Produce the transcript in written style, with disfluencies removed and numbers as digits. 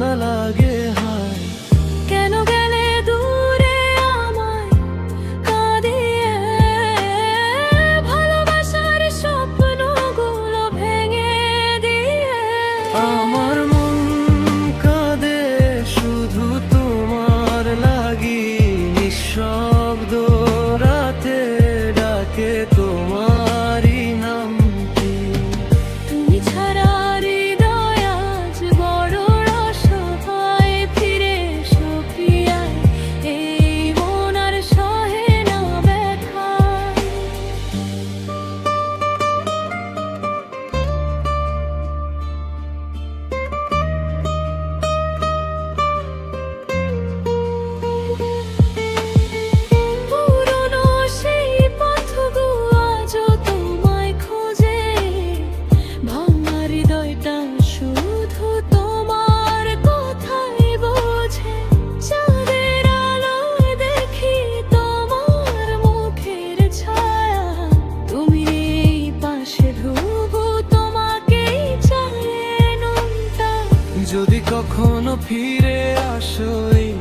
না লাগে হায়। কেন গেলে দূরে আমায় কাঁদিয়ে, ভালোবাসার স্বপ্নগুলো ভেঙে দিয়ে। আমার মন কাঁদে শুধু তোমার লাগি, নিঃশব্দ রাতে ডাকে তোমারই নামটি। তুমি ছাড়া হৃদয় আজ বড় অসহায়, ফিরে এসো প্রিয়ায়, এই মন আর সহে না ব্যথা। পুরনো সেই পথগুলো আজও তোমায় খোঁজে, ভাঙা হৃদয়টা শুধু তোমার কথাই বোঝে। চাঁদের আলোয় দেখি তোমার মুখের ছায়া, তুমি এই পাশে ধুবো তোমাকেই চায় নুনটা। যদি কখনো ফিরে আসো এই